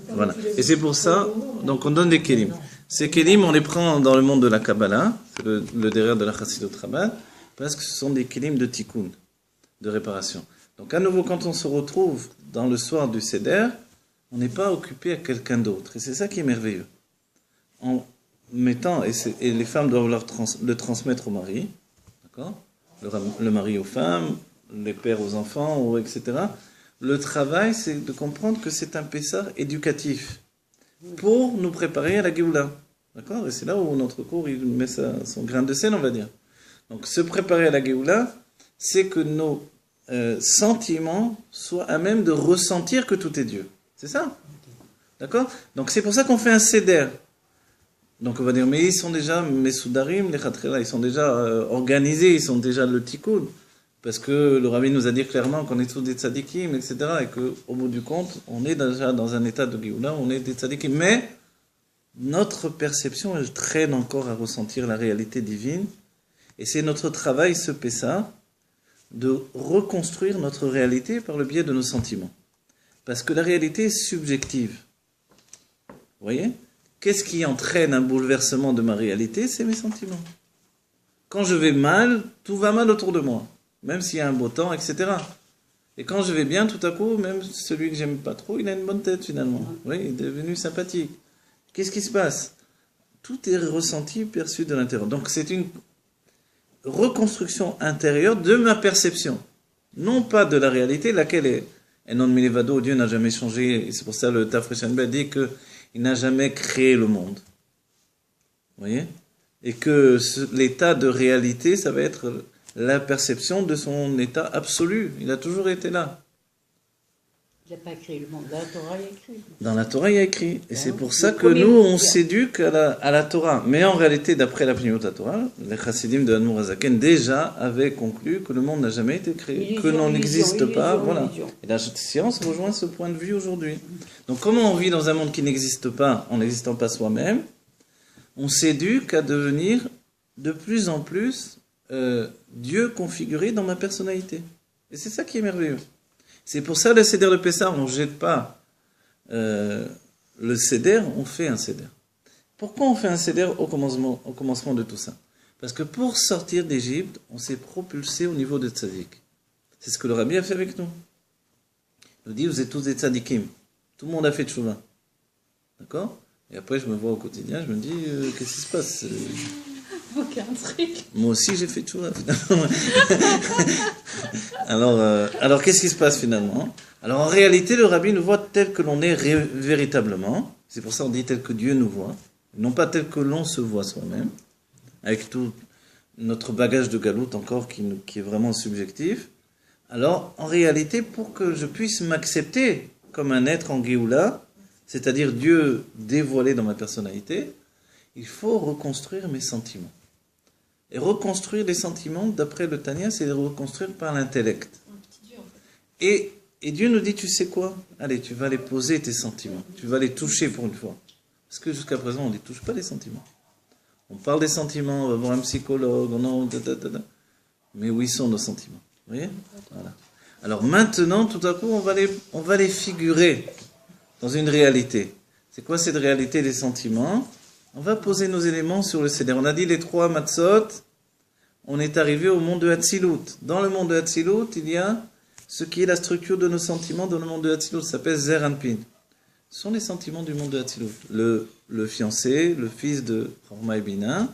Voilà. Et c'est pour ça, donc on donne des kélim. Ces kélim, on les prend dans le monde de la Kabbalah, c'est le derrière de la Chassidut Rabbah, parce que ce sont des kélim de tikkun, de réparation. Donc à nouveau, quand on se retrouve dans le soir du Seder, on n'est pas occupé à quelqu'un d'autre. Et c'est ça qui est merveilleux. En mettant, et les femmes doivent le transmettre au mari, d'accord, le mari aux femmes, les pères aux enfants, etc. Le travail, c'est de comprendre que c'est un Pessah éducatif pour nous préparer à la Géoula. D'accord? Et c'est là où notre cours il met son grain de sel, on va dire. Donc, se préparer à la Géoula, c'est que nos sentiments soient à même de ressentir que tout est Dieu. C'est ça? D'accord? Donc, c'est pour ça qu'on fait un Seder. Donc, on va dire, mais ils sont déjà, mes Soudarim, les Khatrela, ils sont déjà organisés, ils sont déjà le Tikkun. Parce que le Rabbi nous a dit clairement qu'on est tous des tzadikim, etc. Et qu'au bout du compte, on est déjà dans un état de Géoula, on est des tzadikim. Mais notre perception, elle traîne encore à ressentir la réalité divine. Et c'est notre travail, ce Pessah, de reconstruire notre réalité par le biais de nos sentiments. Parce que la réalité est subjective. Vous voyez ? Qu'est-ce qui entraîne un bouleversement de ma réalité ? C'est mes sentiments. Quand je vais mal, tout va mal autour de moi. Même s'il y a un beau temps, etc. Et quand je vais bien, tout à coup, même celui que j'aime pas trop, il a une bonne tête finalement. Oui, il est devenu sympathique. Qu'est-ce qui se passe ? Tout est ressenti, perçu de l'intérieur. Donc c'est une reconstruction intérieure de ma perception. Non pas de la réalité, laquelle est... Et non milevado, Dieu n'a jamais changé. Et c'est pour ça le Tafreshenbet dit qu'il n'a jamais créé le monde. Vous voyez ? Et que l'état de réalité, ça va être la perception de son état absolu. Il a toujours été là. Il n'a pas créé le monde. Dans la Torah, il y a écrit. Dans la Torah, il y a écrit. Et c'est pour ça que nous, on s'éduque à la Torah. Mais en réalité, d'après la Pnimiut Torah, les chassidim de Admour Hazaken déjà avaient conclu que le monde n'a jamais été créé, que l'on n'existe pas. Voilà. Et la science rejoint ce point de vue aujourd'hui. Donc comment on vit dans un monde qui n'existe pas, en n'existant pas soi-même? On s'éduque à devenir de plus en plus Dieu configuré dans ma personnalité. Et c'est ça qui est merveilleux. C'est pour ça le Seder de Pessah, on ne jette pas le Seder, on fait un Seder. Pourquoi on fait un Seder au commencement de tout ça? Parce que pour sortir d'Égypte, on s'est propulsé au niveau de Tzadik. C'est ce que le Rabbi a fait avec nous. Il nous dit, vous êtes tous des Tzadikim. Tout le monde a fait Tchouva. D'accord? Et après, je me vois au quotidien, je me dis, qu'est-ce qui se passe? Aucun truc. Moi aussi, j'ai fait Tchouva, finalement. Alors, qu'est-ce qui se passe, finalement? Alors, en réalité, le Rabbi nous voit tel que l'on est véritablement. C'est pour ça qu'on dit tel que Dieu nous voit. Non pas tel que l'on se voit soi-même. Avec tout notre bagage de galoute encore qui est vraiment subjectif. Alors, en réalité, pour que je puisse m'accepter comme un être en Géoula, c'est-à-dire Dieu dévoilé dans ma personnalité, il faut reconstruire mes sentiments. Et reconstruire les sentiments, d'après le Tanya, c'est les reconstruire par l'intellect. Et Dieu nous dit, tu sais quoi? Allez, tu vas les poser, tes sentiments. Tu vas les toucher pour une fois. Parce que jusqu'à présent, on ne touche pas les sentiments. On parle des sentiments, on va voir un psychologue, mais où ils sont nos sentiments? Vous voyez? Voilà. Alors maintenant, tout à coup, on va les figurer dans une réalité. C'est quoi cette réalité des sentiments? On va poser nos éléments sur le Seder. On a dit les 3 matzot, on est arrivé au monde de Hatzilut. Dans le monde de Hatzilut, il y a ce qui est la structure de nos sentiments dans le monde de Hatzilut. Ça s'appelle Zer Anpin. Ce sont les sentiments du monde de Hatzilut. Le fiancé, le fils de Chorma et Bina,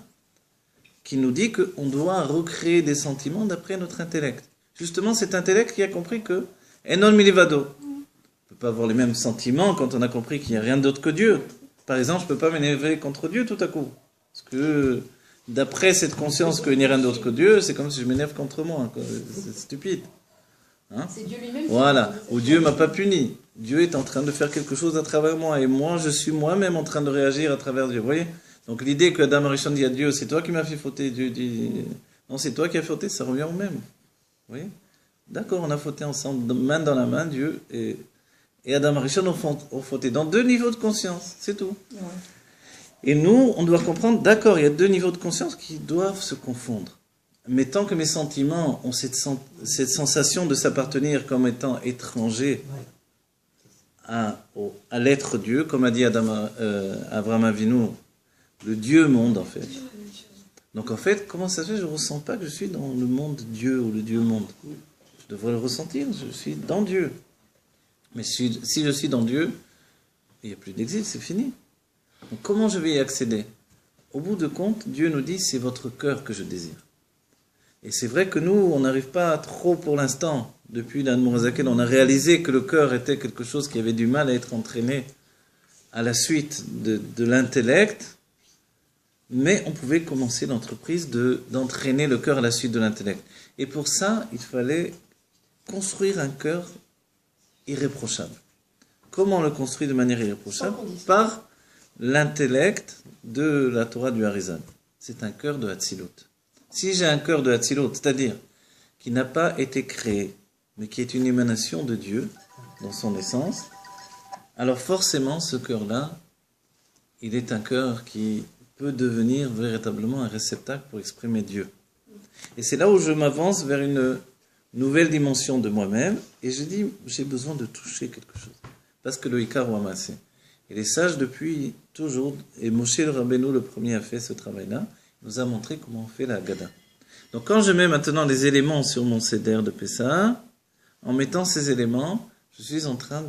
qui nous dit qu'on doit recréer des sentiments d'après notre intellect. Justement, cet intellect qui a compris que Enon Milivado. On ne peut pas avoir les mêmes sentiments quand on a compris qu'il n'y a rien d'autre que Dieu. Par exemple, je ne peux pas m'énerver contre Dieu tout à coup. Parce que d'après cette conscience qu'il n'y a rien d'autre que Dieu, c'est comme si je m'énerve contre moi. C'est stupide. Hein? C'est Dieu lui-même. Voilà. Ou Dieu ne m'a pas puni. Dieu est en train de faire quelque chose à travers moi. Et moi, je suis moi-même en train de réagir à travers Dieu. Vous voyez? Donc l'idée que Adam Arishon dit à Dieu, c'est toi qui m'as fait fauter. Dieu dit, non, c'est toi qui as fauté, ça revient au même. Vous voyez? D'accord, on a fauté ensemble, main dans la main, Dieu et Adam Arishon ont fauté dans 2 niveaux de conscience, c'est tout. Ouais. Et nous, on doit comprendre, d'accord, il y a 2 niveaux de conscience qui doivent se confondre. Mais tant que mes sentiments ont cette sensation de s'appartenir comme étant étranger à l'être Dieu, comme a dit Abraham Avinu, le Dieu monde en fait. Donc en fait, comment ça se fait? Je ne ressens pas que je suis dans le monde Dieu ou le Dieu monde. Je devrais le ressentir, je suis dans Dieu. Mais si je suis dans Dieu, il n'y a plus d'exil, c'est fini. Donc comment je vais y accéder? Au bout de compte, Dieu nous dit, c'est votre cœur que je désire. Et c'est vrai que nous, on n'arrive pas trop pour l'instant. Depuis l'Admorazaken, on a réalisé que le cœur était quelque chose qui avait du mal à être entraîné à la suite de l'intellect, mais on pouvait commencer l'entreprise d'entraîner le cœur à la suite de l'intellect. Et pour ça, il fallait construire un cœur irréprochable. Comment on le construit de manière irréprochable? Par l'intellect de la Torah du Harizal. C'est un cœur de Hatzilut. Si j'ai un cœur de Hatzilut, c'est-à-dire qui n'a pas été créé, mais qui est une émanation de Dieu dans son essence, alors forcément ce cœur-là, il est un cœur qui peut devenir véritablement un réceptacle pour exprimer Dieu. Et c'est là où je m'avance vers une nouvelle dimension de moi-même, et je dis, j'ai besoin de toucher quelque chose. Parce que le Ikar ou Amassé. Et les sages depuis toujours, et Moshe le Rabbeinu le premier a fait ce travail-là, nous a montré comment on fait la Haggadah. Donc quand je mets maintenant les éléments sur mon Seder de Pessah, en mettant ces éléments, je suis en train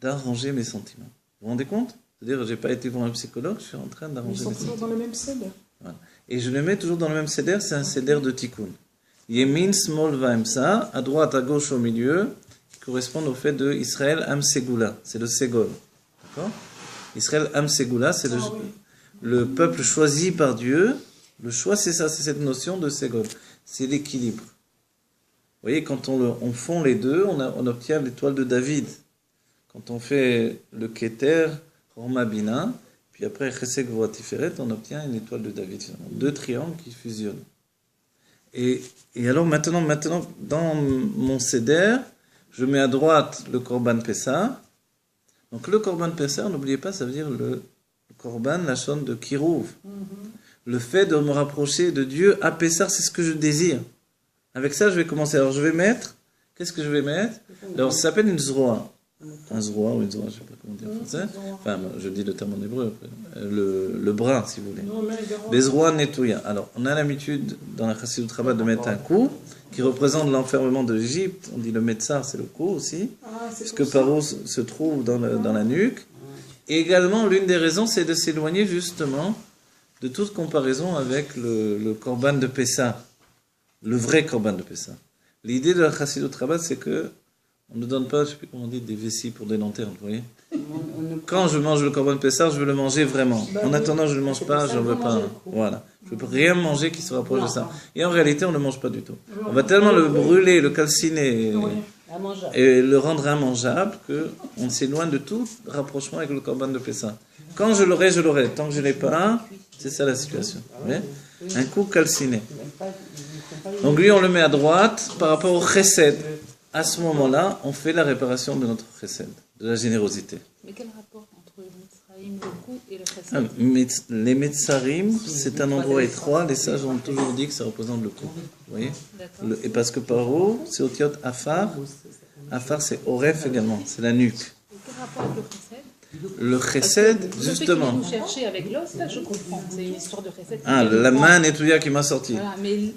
d'arranger mes sentiments. Vous vous rendez compte? C'est-à-dire, je n'ai pas été voir un psychologue, je suis en train d'arranger mes sentiments. Toujours dans le même Seder. Voilà. Et je le mets toujours dans le même Seder, c'est un Seder de Tikkun. Yemin, Smol, Vaemsa, à droite, à gauche, au milieu, qui correspondent au fait de Israël, Am Segula, c'est le Ségol. D'accord? Israël, Am Segula, c'est le peuple choisi par Dieu. Le choix, c'est ça, c'est cette notion de Ségol. C'est l'équilibre. Vous voyez, quand on fond les deux, on obtient l'étoile de David. Quand on fait le Keter, Roma Bina, puis après Chesed Gvura Tiferet, on obtient une étoile de David. Deux triangles qui fusionnent. Et alors maintenant, dans mon Seder, je mets à droite le Korban Pessah. Donc le Korban Pessah, n'oubliez pas, ça veut dire le Korban, la chaîne de Kirouv. Le fait de me rapprocher de Dieu à Pessah, c'est ce que je désire. Avec ça, je vais commencer. Alors je vais mettre, qu'est-ce que je vais mettre? Alors ça s'appelle une zroa. Un zroa ou une zroa, je ne sais pas comment dire en français. Enfin, je dis le terme en hébreu. Le brin, si vous voulez. Les zroa netouya. Alors, on a l'habitude dans la Chassidut Rabbah de mettre un coup qui représente l'enfermement de l'Égypte. On dit le Metzar, c'est le cou aussi. Parce que Paro se trouve dans la nuque. Et également, l'une des raisons, c'est de s'éloigner justement de toute comparaison avec le Korban de Pessah. Le vrai Korban de Pessah. L'idée de la Chassidut Rabbah, c'est que on ne donne pas, je ne sais plus comment on dit, des vessies pour des lanternes, vous voyez. Quand je mange le Korban Pessah, je veux le manger vraiment. En attendant, je ne le mange pas, je ne veux pas. Voilà. Je ne peux rien manger qui se rapproche de ça. Et en réalité, on ne le mange pas du tout. On va tellement le brûler, le calciner et le rendre immangeable qu'on s'éloigne de tout rapprochement avec le Korban de Pessah. Quand je l'aurai, je l'aurai. Tant que je ne l'ai pas, c'est ça la situation. Vous voyez ? Un coup calciné. Donc lui, on le met à droite par rapport au chesed. À ce moment-là, on fait la réparation de notre chesed, de la générosité. Mais quel rapport entre le Mitzrayim, le coup et le chesed? Les Metzarim, c'est un endroit étroit. Les sages ont toujours dit que ça représente le coup. Vous voyez? Et parce que Paro, c'est Otiot Afar. Afar, c'est Oref également, c'est la nuque. Et quel rapport avec le chesed? Le chesed, justement. Vous cherchez avec l'os, là, je comprends. C'est une histoire de chesed. Ah, la main netouya qui m'a sorti. Voilà, mais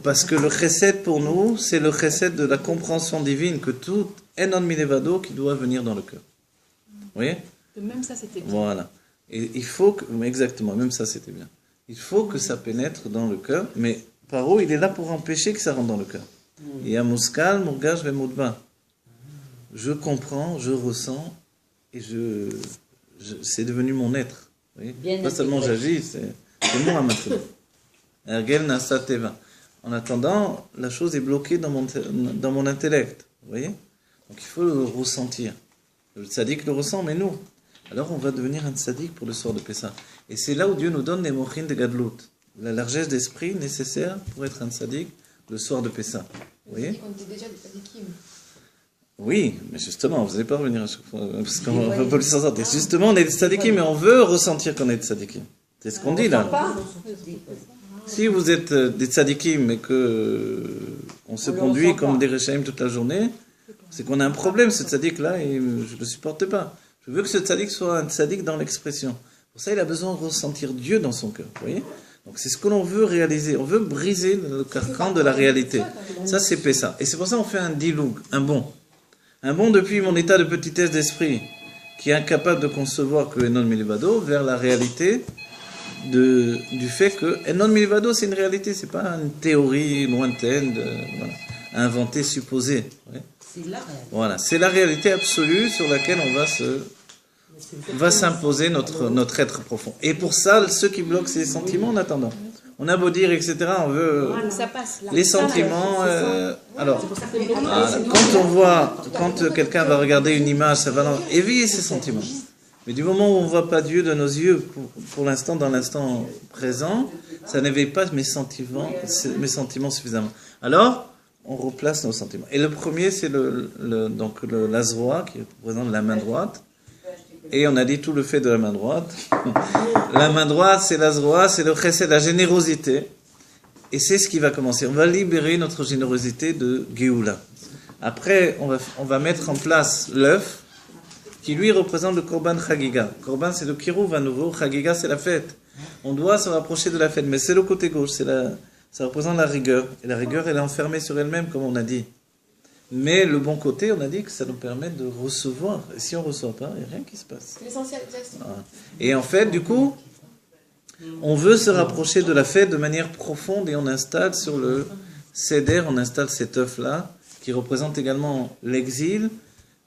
Parce que le chesed, pour nous, c'est le chesed de la compréhension divine, que tout enon minevado qui doit venir dans le cœur. Vous voyez? même ça, c'était bien. Voilà. Et il faut que, exactement, même ça, c'était bien. Il faut que ça pénètre dans le cœur, mais Paro, il est là pour empêcher que ça rentre dans le cœur. Il y a Mouskal, Mourgaj, Vemoudba. Je comprends, je ressens, et c'est devenu mon être. Vous voyez? Pas seulement j'agis, c'est moi maintenant. Ergel Nasa Teva. En attendant, la chose est bloquée dans mon intellect. Vous voyez? Donc il faut le ressentir. Le tzaddik le ressent, mais nous. Alors on va devenir un tzaddik pour le soir de Pessah. Et c'est là où Dieu nous donne les mochin de Gadlut. La largesse d'esprit nécessaire pour être un tzaddik le soir de Pessah. Vous voyez? On dit déjà des tzaddikim. Oui, mais justement, vous n'allez pas revenir à chaque fois, parce qu'on ne peut plus s'en sortir. Justement, on est des tzaddikim, mais on veut ressentir qu'on est des tzaddikim. C'est ce qu'on dit là. Si vous êtes des tzaddikim et que on se conduit comme des rechaim toute la journée, C'est qu'on a un problème, ce tzaddik-là, et je ne le supporte pas. Je veux que ce tzaddik soit un tzaddik dans l'expression. Pour ça, il a besoin de ressentir Dieu dans son cœur. Vous voyez? Donc c'est ce que l'on veut réaliser. On veut briser le carcan de la réalité. Ça, c'est Pessa. Et c'est pour ça qu'on fait un diloug, un bond. Un bond depuis mon état de petitesse d'esprit, qui est incapable de concevoir que Enon Milvado, vers la réalité du fait que Enon Milvado, c'est une réalité, c'est pas une théorie lointaine, voilà, inventée, supposée. Ouais. C'est la réalité. Voilà, c'est la réalité absolue sur laquelle on va s'imposer notre être profond. Et pour ça, ce qui bloque, c'est les sentiments en attendant. On a beau dire, etc., on veut... Ça passe, là. Les sentiments... alors, quand quelqu'un va regarder une image, ça va éveiller ses sentiments. Mais du moment où on ne voit pas Dieu de nos yeux, pour l'instant, dans l'instant présent, ça n'éveille pas mes sentiments suffisamment. Alors, on replace nos sentiments. Et le premier, c'est l'azroa, qui représente la main droite. Et on a dit tout le fait de la main droite. La main droite, c'est l'azroa, c'est le chesed, la générosité. Et c'est ce qui va commencer. On va libérer notre générosité de Géoula. Après, on va mettre en place l'œuf, qui lui représente le Korban Chagiga. Korban, c'est le Kirouv à nouveau. Chagiga, c'est la fête. On doit se rapprocher de la fête. Mais c'est le côté gauche. Ça représente la rigueur. Et la rigueur, elle est enfermée sur elle-même, comme on a dit. Mais le bon côté, on a dit que ça nous permet de recevoir. Et si on ne reçoit pas, il n'y a rien qui se passe. C'est l'essentiel, exactement. Voilà. Et en fait, du coup, on veut se rapprocher de la fête de manière profonde et on installe sur le Seder, on installe cet œuf-là, qui représente également l'exil.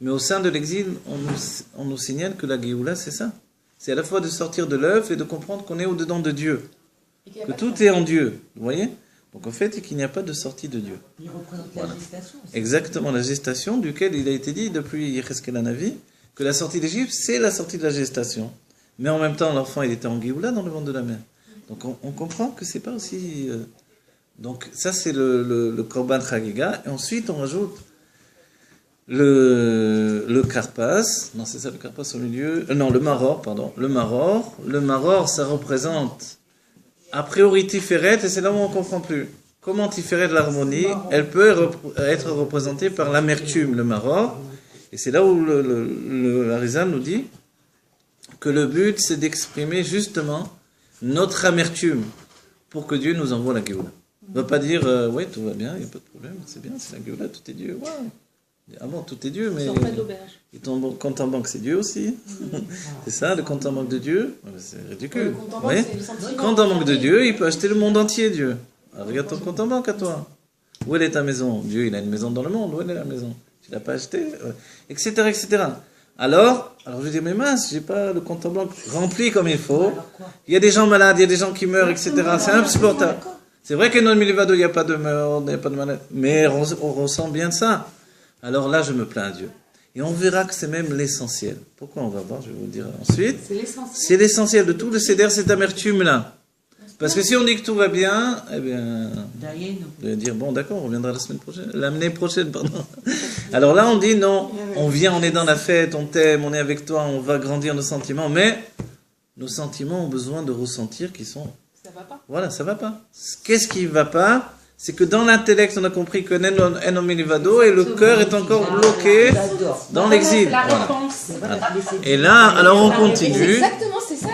Mais au sein de l'exil, on nous signale que la Géoula, c'est ça. C'est à la fois de sortir de l'œuf et de comprendre qu'on est au-dedans de Dieu. Que tout est en Dieu. Vous voyez ? Donc en fait, qu'il n'y a pas de sortie de Dieu. Il représente Voilà. la gestation. Exactement, la gestation, duquel il a été dit depuis Yecheskel Hanavi, que la sortie d'Égypte, c'est la sortie de la gestation. Mais en même temps, l'enfant, il était en Géoula dans le ventre de la mère. Donc on comprend que c'est pas aussi... Donc ça, c'est le Korban Chagiga. Et ensuite, on rajoute le Karpas. Non, c'est ça, le Karpas au milieu. Non, le Maror, pardon. Le Maror, ça représente... A priori, Tiferet, et c'est là où on ne comprend plus. Comment Tiferet, l'harmonie, elle peut être représentée par l'amertume, le maror. Et c'est là où le Harizal nous dit que le but, c'est d'exprimer justement notre amertume pour que Dieu nous envoie la Géoula. On ne va pas dire, oui, tout va bien, il n'y a pas de problème, c'est bien, c'est la Géoula, tout est Dieu. Ouais. Ah bon, tout est Dieu, mais... Et ton compte en banque, c'est Dieu aussi. C'est ça, le compte en banque de Dieu. C'est ridicule. Oui. Compte en banque de Dieu, il peut acheter le monde entier, Dieu. Alors, regarde ton compte en banque à toi. Où elle est ta maison? Dieu, il a une maison dans le monde. Où elle est la maison? Tu ne l'as pas achetée? Etc., etc. Alors, je dis, mais mince, j'ai pas le compte en banque rempli comme il faut. Il y a des gens malades, il y a des gens qui meurent, etc. C'est insupportable. C'est vrai que dans le Milvado, il n'y a pas de mort, il n'y a pas de malade. Mais on ressent bien ça. Alors là, je me plains à Dieu. Et on verra que c'est même l'essentiel. Pourquoi on va voir, je vais vous dire ensuite. C'est l'essentiel de tout le Seder, cette amertume-là. Parce que si on dit que tout va bien, eh bien, on va dire, bon d'accord, on reviendra l'année prochaine, pardon. Alors là, on dit non, on vient, on est dans la fête, on t'aime, on est avec toi, on va grandir nos sentiments, mais nos sentiments ont besoin de ressentir qui sont... Ça va pas. Voilà, ça va pas. Qu'est-ce qui va pas? C'est que dans l'intellect, on a compris que Enon Milvado et le cœur est encore bloqué dans l'exil. Voilà. Et là, alors on continue. Exactement, c'est ça.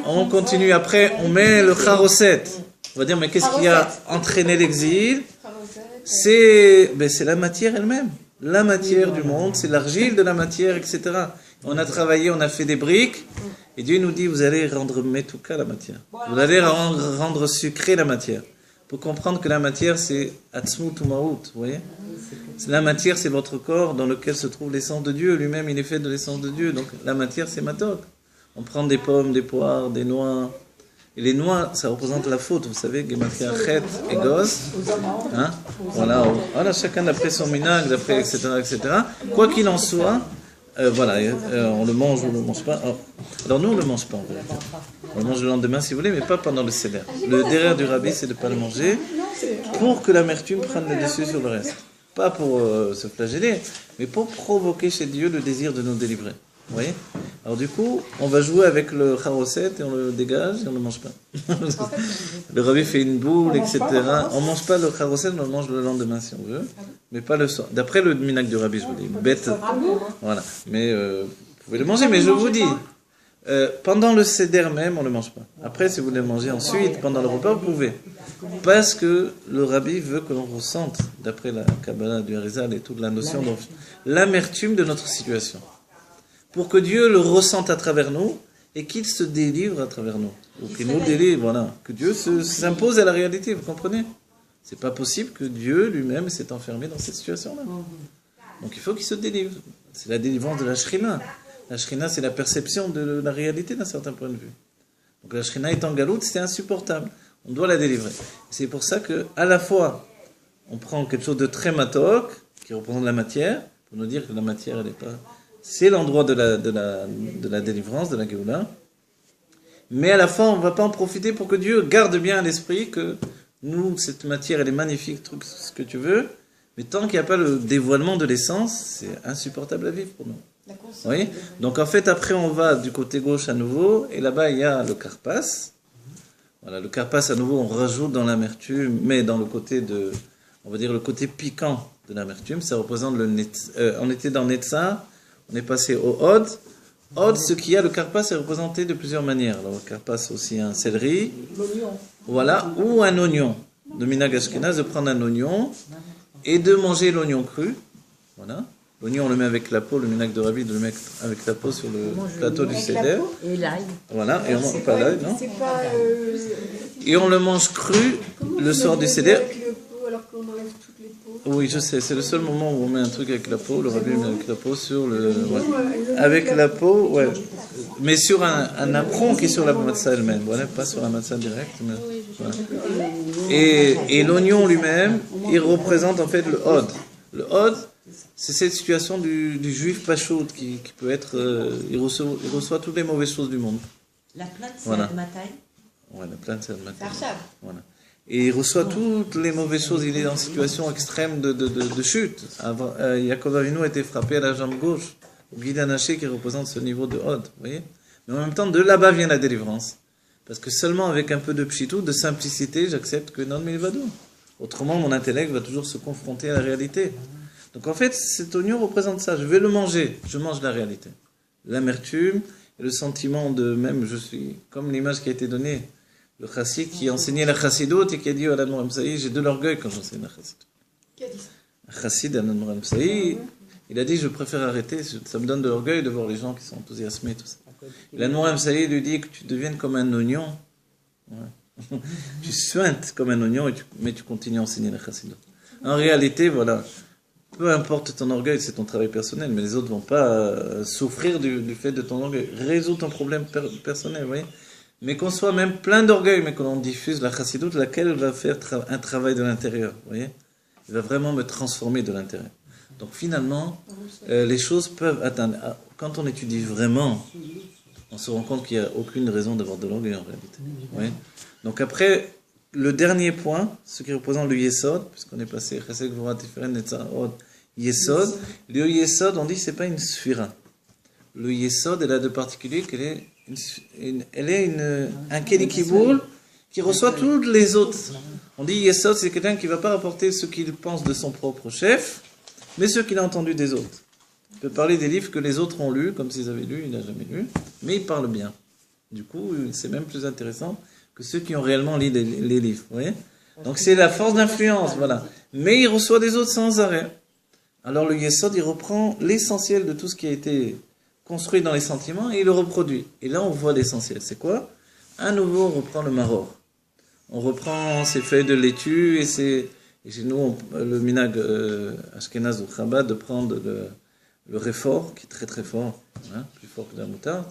On continue. Après, on met le charoset. On va dire, mais qu'est-ce qui a entraîné l'exil? C'est la matière elle-même. La matière du monde, c'est l'argile de la matière, etc. On a travaillé, on a fait des briques. Et Dieu nous dit, vous allez rendre metouka la matière. Vous allez rendre sucrée la matière. Pour comprendre que la matière, c'est Atzmut Umaut, vous voyez? La matière, c'est votre corps dans lequel se trouve l'essence de Dieu. Lui-même, il est fait de l'essence de Dieu. Donc, la matière, c'est Matok. On prend des pommes, des poires, des noix. Et les noix, ça représente la faute. Vous savez, Gematria, Chet et Goz. Hein? Voilà, chacun d'après son minag, d'après, etc., etc. Quoi qu'il en soit, on le mange ou on ne le mange pas. Alors nous, on ne le mange pas, en vérité. On le mange le lendemain, si vous voulez, mais pas pendant le Seder. Le derrière du rabbi, c'est de ne pas le manger pour que l'amertume prenne le dessus sur le reste. Pas pour se flageller, mais pour provoquer chez Dieu le désir de nous délivrer. Vous voyez? Alors du coup, on va jouer avec le charoset et on le dégage et on ne le mange pas. Le rabbi fait une boule, etc. On ne mange pas le charoset, on le mange le lendemain si on veut, mais pas le soir. D'après le minag du rabbi, je vous dis, bête. Voilà. Mais vous pouvez le manger, mais je vous dis, pendant le seder même, on ne le mange pas. Après, si vous voulez le manger ensuite, pendant le repas, vous pouvez. Parce que le rabbi veut que l'on ressente, d'après la Kabbalah du Harizal et toute la notion de l'amertume de notre situation. Pour que Dieu le ressente à travers nous et qu'il se délivre à travers nous. Ou qu'il nous délivre, voilà. Que Dieu s'impose à la réalité, vous comprenez? C'est pas possible que Dieu lui-même s'est enfermé dans cette situation-là. Donc il faut qu'il se délivre. C'est la délivrance de la Shrina. La Shrina, c'est la perception de la réalité d'un certain point de vue. Donc la Shrina est en galoute, c'est insupportable. On doit la délivrer. C'est pour ça que, à la fois, on prend quelque chose de très matok, qui représente la matière, pour nous dire que la matière, elle n'est pas... C'est l'endroit de la délivrance, de la Géoula. Mais à la fois, on ne va pas en profiter pour que Dieu garde bien à l'esprit que nous, cette matière, elle est magnifique, truc, ce que tu veux, mais tant qu'il n'y a pas le dévoilement de l'essence, c'est insupportable à vivre pour nous. Oui. Donc en fait, après, on va du côté gauche à nouveau, et là-bas, il y a le karpas. Voilà, le karpas, à nouveau, on rajoute dans l'amertume, mais dans le côté de, on va dire, le côté piquant de l'amertume. Ça représente le on était dans Netza, on est passé au Od. Od, ce qu'il y a, le karpas est représenté de plusieurs manières. Alors, le karpas, c'est aussi un céleri. Voilà, ou un oignon. De minhag ashkenaz, de prendre un oignon et de manger l'oignon cru. Voilà. L'oignon, on le met avec la peau, le minhag de Rabbi, de le mettre avec la peau sur le plateau du seder. Et l'ail. Voilà, et on mange pas l'ail, non? Et on le mange cru le soir du seder. Alors qu'on enlève toutes les peaux. Oui, je sais, c'est le seul moment où on met un truc avec la peau, le rabbi met avec la peau sur le... Ouais. Avec la peau, ouais. Mais sur un apron qui est sur la matzah elle-même, voilà, pas sur la matzah direct. Mais, voilà. Et l'oignon lui-même, il représente en fait le hod. Le hod, c'est cette situation du juif pachoud qui peut être... il reçoit toutes les mauvaises choses du monde. La plainte, c'est voilà. le matin. Ouais, la plainte, c'est le matin. Ça. Voilà. Et il reçoit toutes les mauvaises choses. Il est en situation extrême de chute. Yaakov Avinu a été frappé à la jambe gauche, au guide anaché qui représente ce niveau de hod. Vous voyez? Mais en même temps, de là-bas vient la délivrance. Parce que seulement avec un peu de pchitou, de simplicité, j'accepte que non milvado. Autrement, mon intellect va toujours se confronter à la réalité. Donc en fait, cet oignon représente ça. Je vais le manger. Je mange la réalité. L'amertume et le sentiment de même, je suis comme l'image qui a été donnée. Le chassid qui enseignait la chassidoute et qui a dit à l'Admor Msaï, j'ai de l'orgueil quand j'enseigne la chassidoute. Qui a dit ça? Un chassid à l'Admor Msaï, il a dit, je préfère arrêter, ça me donne de l'orgueil de voir les gens qui sont enthousiasmés, tout ça. L'Admor Msaï lui dit que tu deviennes comme un oignon. Ouais. Tu suintes comme un oignon, mais tu continues à enseigner la chassidoute. En réalité, voilà, peu importe ton orgueil, c'est ton travail personnel, mais les autres ne vont pas souffrir du fait de ton orgueil. Résous ton problème personnel, vous voyez. Mais qu'on soit même plein d'orgueil, mais que l'on diffuse la chassidoute, laquelle va faire un travail de l'intérieur, vous voyez. Il va vraiment me transformer de l'intérieur. Donc finalement, les choses peuvent atteindre. Quand on étudie vraiment, on se rend compte qu'il n'y a aucune raison d'avoir de l'orgueil en réalité. Vous voyez. Donc après, le dernier point, ce qui représente le Yesod, puisqu'on est passé Chesed Gvura Tiferet Netzah Od Yesod, le Yesod, on dit que ce n'est pas une sphira. Le Yesod, elle a de particulier qu'elle est un Kelikiboul qui reçoit toutes les autres. On dit Yesod, c'est quelqu'un qui ne va pas rapporter ce qu'il pense de son propre chef, mais ce qu'il a entendu des autres. Il peut parler des livres que les autres ont lus, comme s'ils avaient lu, il n'a jamais lu, mais il parle bien. Du coup, c'est même plus intéressant que ceux qui ont réellement lu les livres. Vous voyez. Donc c'est la force d'influence, voilà. Mais il reçoit des autres sans arrêt. Alors le Yesod, il reprend l'essentiel de tout ce qui a été construit dans les sentiments et il le reproduit. Et là, on voit l'essentiel. C'est quoi? À nouveau, on reprend le maror. On reprend ces feuilles de laitue et chez nous, le minag ashkenaz ou chabad de prendre le réfort, qui est très très fort, hein, plus fort que la moutarde.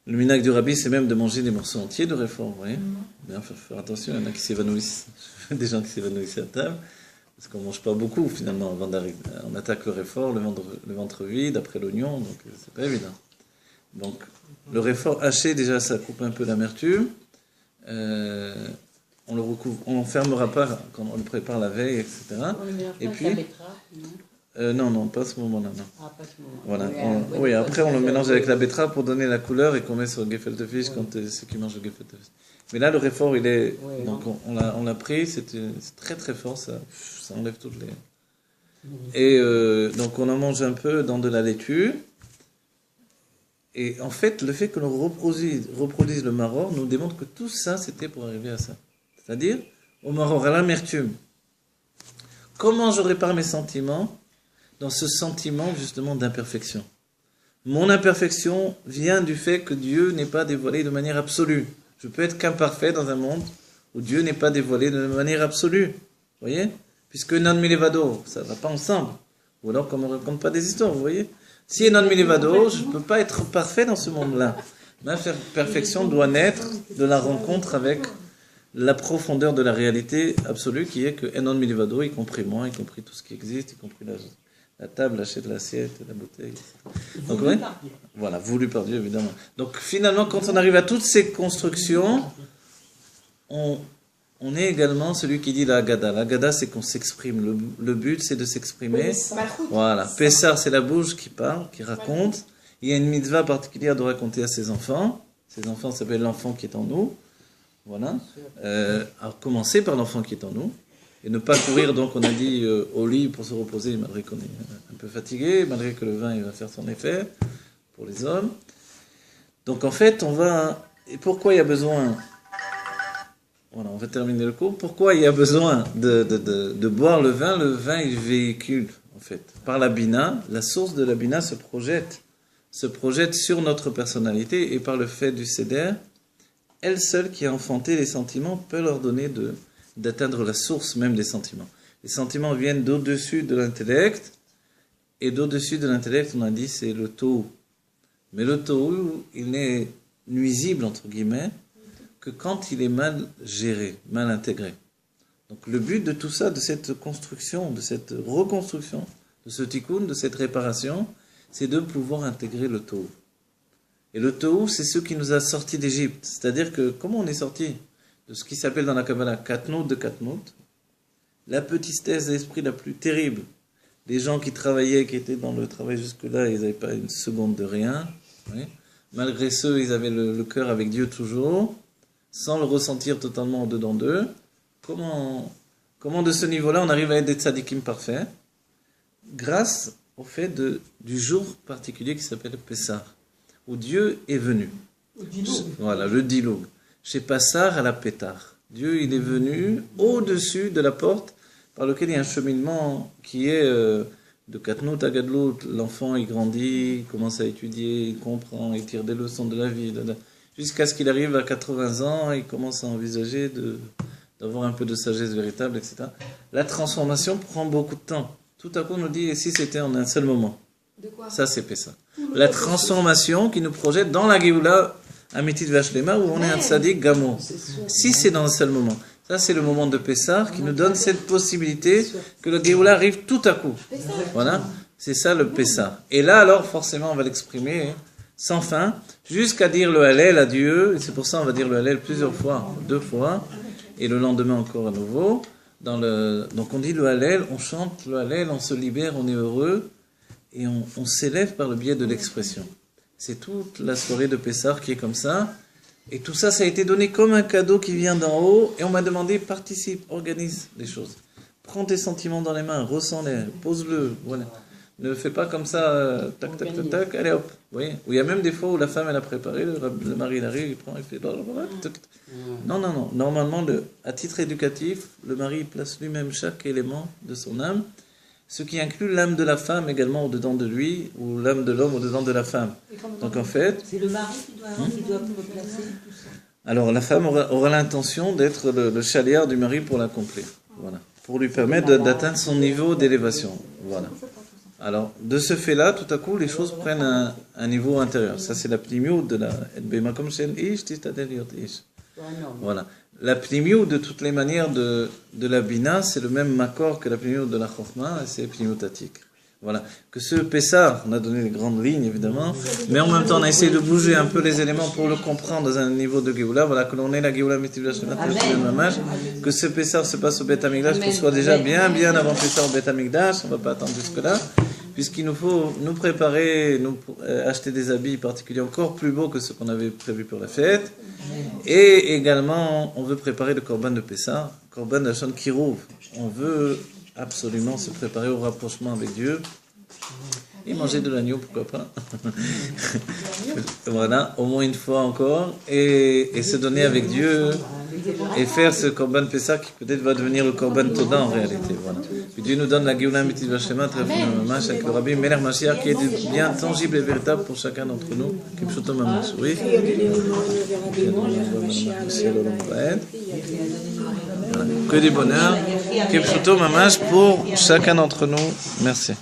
Le minag du rabbi, c'est même de manger des morceaux entiers de réfort, vous voyez. Bien, faut faire attention, il y en a qui s'évanouissent, des gens qui s'évanouissent à table. Parce qu'on ne mange pas beaucoup finalement avant d'arriver. On attaque le réfort, le ventre vide, après l'oignon, donc c'est pas évident. Donc le réfort haché, déjà ça coupe un peu l'amertume. On le fermera pas quand on le prépare la veille, etc. Et puis, Non, non, pas à ce moment-là, non. Ah, pas ce moment. Voilà. Oui, Oui, après on le mélange avec la betterave pour donner la couleur et qu'on met sur le gefilte fish quand ceux qui mangent le gefilte fish. Mais là, le réfort, il est. Oui, donc on l'a pris, c'est très très fort, ça enlève toutes les. Et donc on en mange un peu dans de la laitue. Et en fait, le fait que l'on reproduise le maror nous démontre que tout ça, c'était pour arriver à ça. C'est-à-dire, au maror, à l'amertume. Comment je répare mes sentiments? Dans ce sentiment, justement, d'imperfection. Mon imperfection vient du fait que Dieu n'est pas dévoilé de manière absolue. Je peux être qu'imparfait dans un monde où Dieu n'est pas dévoilé de manière absolue. Vous voyez? Puisque non milevado, ça ne va pas ensemble. Ou alors qu'on ne me raconte pas des histoires, vous voyez? Si non milevado, je ne peux pas être parfait dans ce monde-là. Ma perfection doit naître de la rencontre avec la profondeur de la réalité absolue qui est que non milevado, y compris moi, y compris tout ce qui existe, y compris la table, l'assiette, la bouteille, etc. Donc, ouais, voilà, voulu par Dieu, évidemment. Donc finalement, quand on arrive à toutes ces constructions, on est également celui qui dit la Haggadah. La Haggadah, c'est qu'on s'exprime. Le but, c'est de s'exprimer. Voilà. Pessar, c'est la bouche qui parle, qui raconte. Il y a une mitzvah particulière de raconter à ses enfants. Ces enfants s'appellent l'enfant qui est en nous. Voilà. Alors, commencer par l'enfant qui est en nous. Et ne pas courir, donc, on a dit, au lit pour se reposer, malgré qu'on est un peu fatigué, malgré que le vin il va faire son effet pour les hommes. Donc, en fait, on va... Et pourquoi il y a besoin... Voilà, on va terminer le cours. Pourquoi il y a besoin de boire le vin? Le vin, il véhicule, en fait. Par la bina, la source de la bina se projette sur notre personnalité, et par le fait du seder, elle seule qui a enfanté les sentiments peut leur donner d'atteindre la source même des sentiments. Les sentiments viennent d'au-dessus de l'intellect, et d'au-dessus de l'intellect, on a dit, c'est le tohu. Mais le tohu, il n'est nuisible, entre guillemets, que quand il est mal géré, mal intégré. Donc le but de tout ça, de cette construction, de cette reconstruction, de ce tikkun, de cette réparation, c'est de pouvoir intégrer le tohu. Et le tohu, c'est ce qui nous a sortis d'Égypte. C'est-à-dire que, comment on est sorti de ce qui s'appelle dans la Kabbalah Katnout de Katnout, la petitesse d'esprit la plus terrible. Les gens qui travaillaient, qui étaient dans le travail jusque-là, ils n'avaient pas une seconde de rien. Oui. Malgré ce, ils avaient le cœur avec Dieu toujours, sans le ressentir totalement au-dedans d'eux. Comment de ce niveau-là, on arrive à être des tzadikim parfaits? Grâce au fait du jour particulier qui s'appelle Pessah, où Dieu est venu. Voilà, le dilogue. Chez Pessah à la Pétar. Dieu, il est venu au-dessus de la porte par lequel il y a un cheminement qui est de Katnout à Gadlout. L'enfant, il grandit, il commence à étudier, il comprend, il tire des leçons de la vie, jusqu'à ce qu'il arrive à 80 ans, il commence à envisager d'avoir un peu de sagesse véritable, etc. La transformation prend beaucoup de temps. Tout à coup, on nous dit, et si c'était en un seul moment? De quoi? Ça, c'est Pessah. La transformation qui nous projette dans la Géoula, Amitit Vashlema, où on est un tzaddik Gamour. Si c'est dans un seul moment. Ça, c'est le moment de Pessah qui nous donne cette possibilité que le Géoula arrive tout à coup. Voilà. C'est ça le Pessah. Et là, alors, forcément, on va l'exprimer sans fin, jusqu'à dire le Hallel à Dieu. Et c'est pour ça qu'on va dire le Hallel plusieurs fois, 2 fois, et le lendemain encore à nouveau. Donc on dit le Hallel, on chante le Hallel, on se libère, on est heureux, et on s'élève par le biais de l'expression. C'est toute la soirée de Pessah qui est comme ça. Et tout ça, ça a été donné comme un cadeau qui vient d'en haut. Et on m'a demandé, participe, organise les choses. Prends tes sentiments dans les mains, ressens-les, pose-le. Voilà. Ne fais pas comme ça, tac, tac, tac, tac, allez hop. Vous voyez? Où il y a même des fois où la femme, elle a préparé, le mari, il arrive, il prend, il fait... Non, non, non. Normalement, à titre éducatif, le mari il place lui-même chaque élément de son âme, ce qui inclut l'âme de la femme également au-dedans de lui, ou l'âme de l'homme au-dedans de la femme. Donc en fait... C'est le mari qui doit replacer tout ça. Alors la femme aura l'intention d'être le chaliard du mari pour l'accomplir. Voilà. Pour lui permettre d'atteindre son niveau d'élévation. Voilà. Alors, de ce fait-là, tout à coup, les choses prennent un niveau intérieur. Ça, c'est la pnimiut de la... Voilà. La pnimiut, de toutes les manières, de la bina, c'est le même makor que la pnimiut de la chokma, et c'est pnimiutatique. Voilà. Que ce Pessah, on a donné les grandes lignes évidemment, mais en même temps on a essayé de bouger un peu les éléments pour le comprendre dans un niveau de Géoula. Voilà, que l'on ait la Géoula Mitivla Shemat, que ce Pessah se passe au Beth Amikdash, qu'on soit déjà bien avant Pessah au Beth Amikdash, on ne va pas attendre jusque-là, puisqu'il nous faut nous préparer, acheter des habits particuliers encore plus beaux que ceux qu'on avait prévus pour la fête. Et également, on veut préparer le Korban de Pessah, Korban d'Hashon Kirouv. On veut absolument se préparer au rapprochement avec Dieu et manger de l'agneau, pourquoi pas. Voilà, au moins une fois encore, et se donner avec Dieu et faire ce Korban Pessah qui peut-être va devenir le Korban Toda en réalité. Voilà. Que Dieu nous donne la Géoula Mitivla Shemat, avec le Rabbi Melech Mashiach qui est bien tangible et véritable pour chacun d'entre nous. Kipshuto Mamash, oui. Que du bonheur. Kipshuto Mamash pour chacun d'entre nous. Merci.